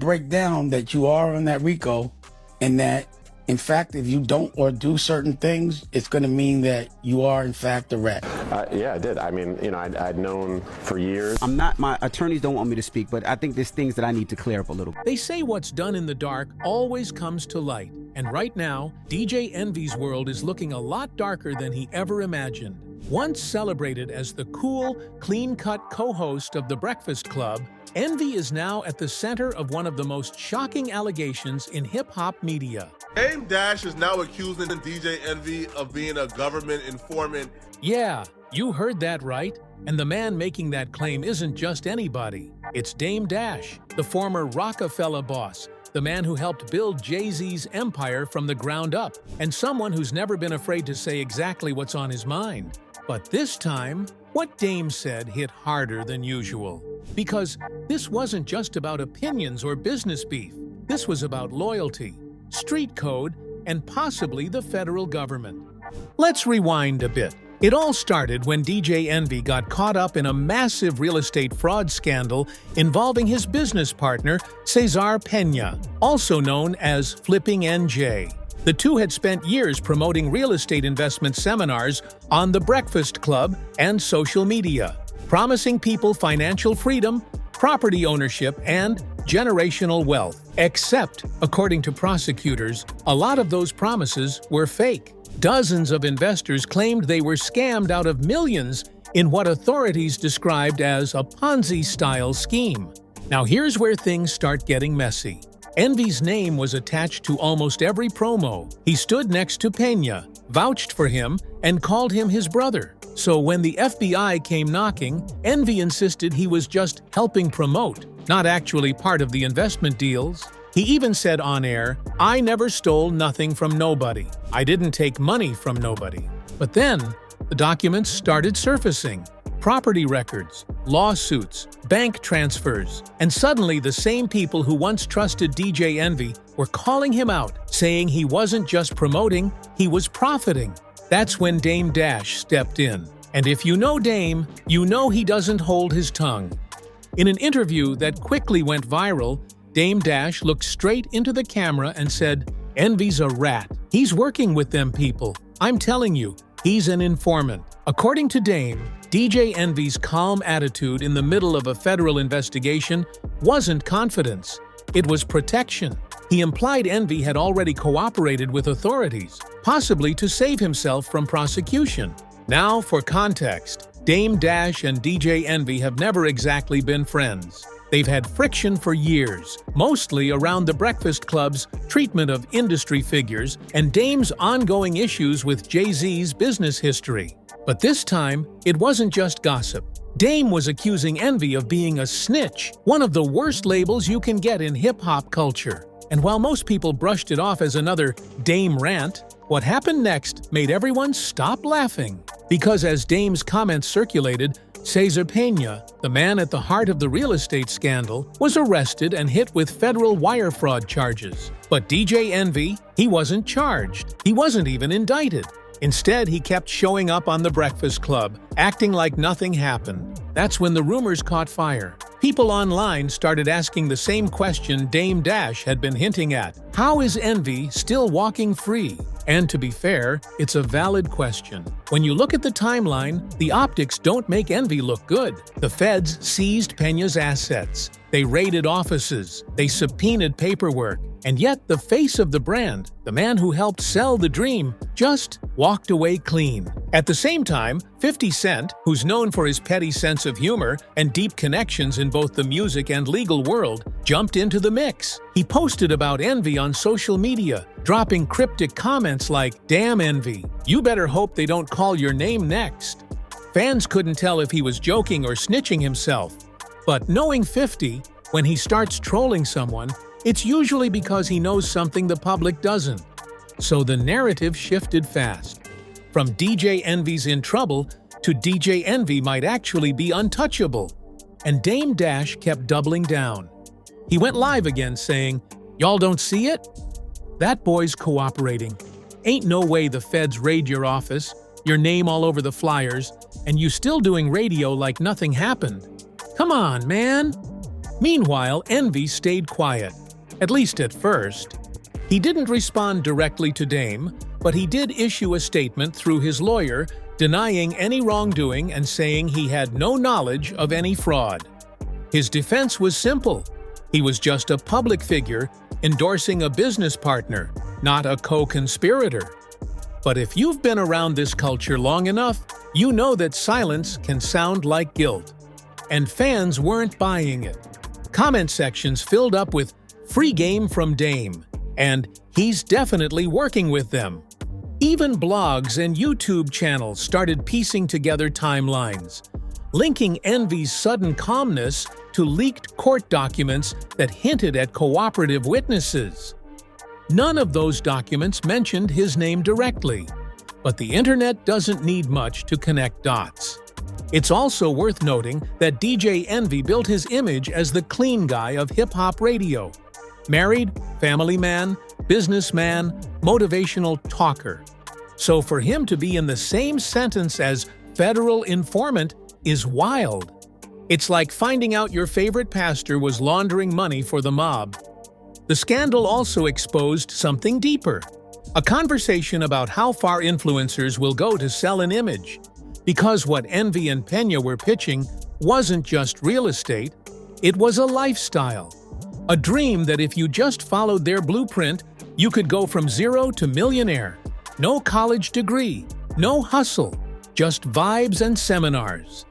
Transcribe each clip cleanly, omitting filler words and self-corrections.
break down that you are on that RICO, and that, in fact, if you don't or do certain things, it's going to mean that you are, in fact, a rat? Yeah, I did. I mean, you know, I'd known for years. My attorneys don't want me to speak, but I think there's things that I need to clear up a little. They say what's done in the dark always comes to light. And right now, DJ Envy's world is looking a lot darker than he ever imagined. Once celebrated as the cool, clean-cut co-host of The Breakfast Club, Envy is now at the center of one of the most shocking allegations in hip-hop media. Dame Dash is now accusing DJ Envy of being a government informant. Yeah, you heard that right. And the man making that claim isn't just anybody. It's Dame Dash, the former Rockefeller boss, the man who helped build Jay-Z's empire from the ground up, and someone who's never been afraid to say exactly what's on his mind. But this time, what Dame said hit harder than usual. Because this wasn't just about opinions or business beef. This was about loyalty, street code, and possibly the federal government. Let's rewind a bit. It all started when DJ Envy got caught up in a massive real estate fraud scandal involving his business partner, Cesar Pena, also known as Flipping NJ. The two had spent years promoting real estate investment seminars on The Breakfast Club and social media, promising people financial freedom, property ownership, and generational wealth. Except, according to prosecutors, a lot of those promises were fake. Dozens of investors claimed they were scammed out of millions in what authorities described as a Ponzi-style scheme. Now here's where things start getting messy. Envy's name was attached to almost every promo. He stood next to Pena, vouched for him, and called him his brother. So when the FBI came knocking, Envy insisted he was just helping promote, not actually part of the investment deals. He even said on air, "I never stole nothing from nobody. I didn't take money from nobody." But then, the documents started surfacing. Property records, lawsuits, bank transfers, and suddenly the same people who once trusted DJ Envy were calling him out, saying he wasn't just promoting, he was profiting. That's when Dame Dash stepped in. And if you know Dame, you know he doesn't hold his tongue. In an interview that quickly went viral, Dame Dash looked straight into the camera and said, "Envy's a rat. He's working with them people. I'm telling you, he's an informant." According to Dame, DJ Envy's calm attitude in the middle of a federal investigation wasn't confidence. It was protection. He implied Envy had already cooperated with authorities, possibly to save himself from prosecution. Now, for context, Dame Dash and DJ Envy have never exactly been friends. They've had friction for years, mostly around the Breakfast Club's treatment of industry figures and Dame's ongoing issues with Jay-Z's business history. But this time, it wasn't just gossip. Dame was accusing Envy of being a snitch, one of the worst labels you can get in hip-hop culture. And while most people brushed it off as another Dame rant, what happened next made everyone stop laughing. Because as Dame's comments circulated, Cesar Pena, the man at the heart of the real estate scandal, was arrested and hit with federal wire fraud charges. But DJ Envy, he wasn't charged. He wasn't even indicted. Instead, he kept showing up on The Breakfast Club, acting like nothing happened. That's when the rumors caught fire. People online started asking the same question Dame Dash had been hinting at. How is Envy still walking free? And to be fair, it's a valid question. When you look at the timeline, the optics don't make Envy look good. The feds seized Pena's assets. They raided offices. They subpoenaed paperwork. And yet the face of the brand, the man who helped sell the dream, just walked away clean. At the same time, 50 Cent, who's known for his petty sense of humor and deep connections in both the music and legal world, jumped into the mix. He posted about Envy on social media, dropping cryptic comments like, "Damn Envy, you better hope they don't call your name next." Fans couldn't tell if he was joking or snitching himself. But knowing 50, when he starts trolling someone, it's usually because he knows something the public doesn't. So the narrative shifted fast. From DJ Envy's in trouble to DJ Envy might actually be untouchable. And Dame Dash kept doubling down. He went live again saying, "Y'all don't see it? That boy's cooperating. Ain't no way the feds raid your office, your name all over the flyers, and you still doing radio like nothing happened. Come on, man." Meanwhile, Envy stayed quiet, at least at first. He didn't respond directly to Dame, but he did issue a statement through his lawyer denying any wrongdoing and saying he had no knowledge of any fraud. His defense was simple. He was just a public figure endorsing a business partner, not a co-conspirator. But if you've been around this culture long enough, you know that silence can sound like guilt. And fans weren't buying it. Comment sections filled up with "free game from Dame" and "he's definitely working with them." Even blogs and YouTube channels started piecing together timelines, linking Envy's sudden calmness to leaked court documents that hinted at cooperative witnesses. None of those documents mentioned his name directly, but the internet doesn't need much to connect dots. It's also worth noting that DJ Envy built his image as the clean guy of hip-hop radio. Married, family man, businessman, motivational talker. So for him to be in the same sentence as federal informant is wild. It's like finding out your favorite pastor was laundering money for the mob. The scandal also exposed something deeper, a conversation about how far influencers will go to sell an image. Because what Envy and Pena were pitching wasn't just real estate, it was a lifestyle. A dream that if you just followed their blueprint, you could go from zero to millionaire. No college degree, no hustle, just vibes and seminars.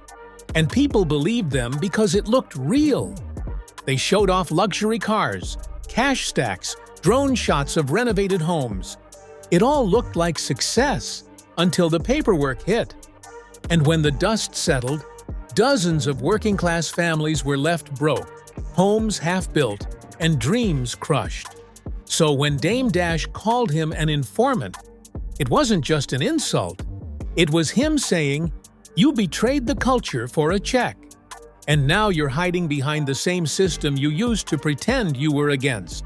And people believed them because it looked real. They showed off luxury cars, cash stacks, drone shots of renovated homes. It all looked like success until the paperwork hit. And when the dust settled, dozens of working-class families were left broke, homes half-built, and dreams crushed. So when Dame Dash called him an informant, it wasn't just an insult. It was him saying, "You betrayed the culture for a check, and now you're hiding behind the same system you used to pretend you were against."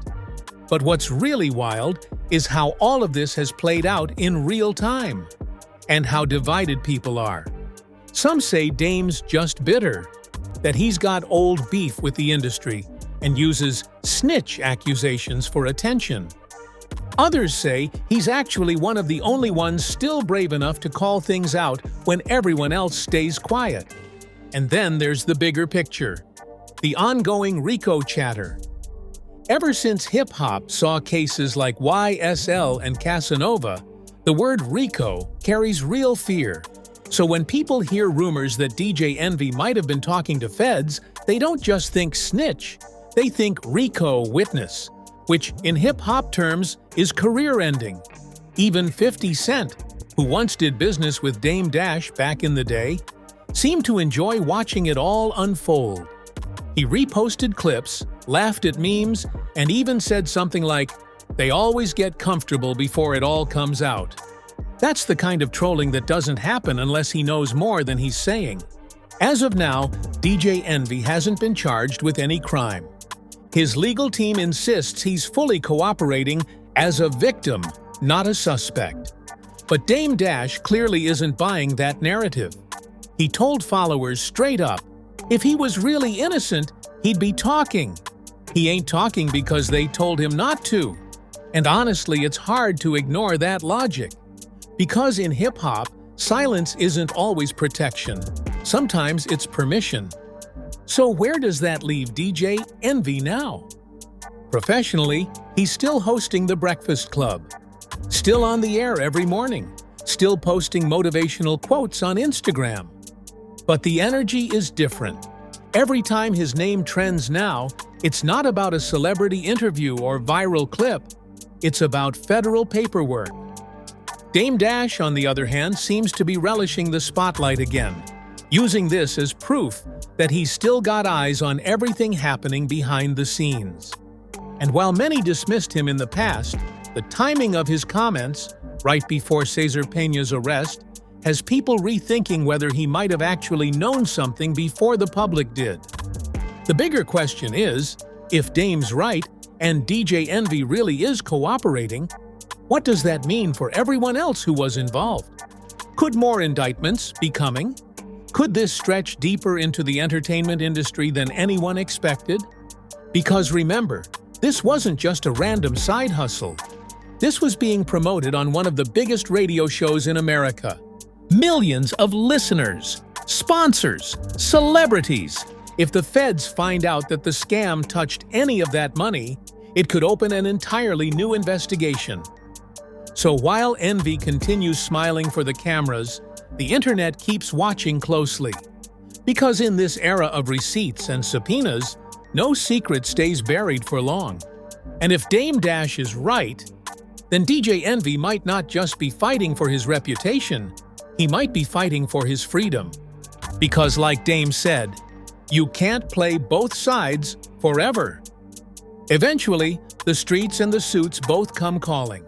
But what's really wild is how all of this has played out in real time, and how divided people are. Some say Dame's just bitter, that he's got old beef with the industry and uses snitch accusations for attention. Others say he's actually one of the only ones still brave enough to call things out when everyone else stays quiet. And then there's the bigger picture, the ongoing RICO chatter. Ever since hip-hop saw cases like YSL and Casanova, the word RICO carries real fear. So when people hear rumors that DJ Envy might have been talking to feds, they don't just think snitch, they think RICO witness, which in hip-hop terms is career-ending. Even 50 Cent, who once did business with Dame Dash back in the day, seemed to enjoy watching it all unfold. He reposted clips, laughed at memes, and even said something like, "They always get comfortable before it all comes out." That's the kind of trolling that doesn't happen unless he knows more than he's saying. As of now, DJ Envy hasn't been charged with any crime. His legal team insists he's fully cooperating as a victim, not a suspect. But Dame Dash clearly isn't buying that narrative. He told followers straight up, if he was really innocent, he'd be talking. He ain't talking because they told him not to. And honestly, it's hard to ignore that logic. Because in hip-hop, silence isn't always protection. Sometimes it's permission. So where does that leave DJ Envy now? Professionally, he's still hosting The Breakfast Club, still on the air every morning, still posting motivational quotes on Instagram. But the energy is different. Every time his name trends now, it's not about a celebrity interview or viral clip. It's about federal paperwork. Dame Dash, on the other hand, seems to be relishing the spotlight again, using this as proof that he's still got eyes on everything happening behind the scenes. And while many dismissed him in the past, the timing of his comments, right before Cesar Pena's arrest, has people rethinking whether he might have actually known something before the public did. The bigger question is, if Dame's right and DJ Envy really is cooperating, what does that mean for everyone else who was involved? Could more indictments be coming? Could this stretch deeper into the entertainment industry than anyone expected? Because remember, this wasn't just a random side hustle. This was being promoted on one of the biggest radio shows in America. Millions of listeners, sponsors, celebrities. If the feds find out that the scam touched any of that money, it could open an entirely new investigation. So while Envy continues smiling for the cameras, the internet keeps watching closely. Because in this era of receipts and subpoenas, no secret stays buried for long. And if Dame Dash is right, then DJ Envy might not just be fighting for his reputation, he might be fighting for his freedom. Because like Dame said, you can't play both sides forever. Eventually, the streets and the suits both come calling.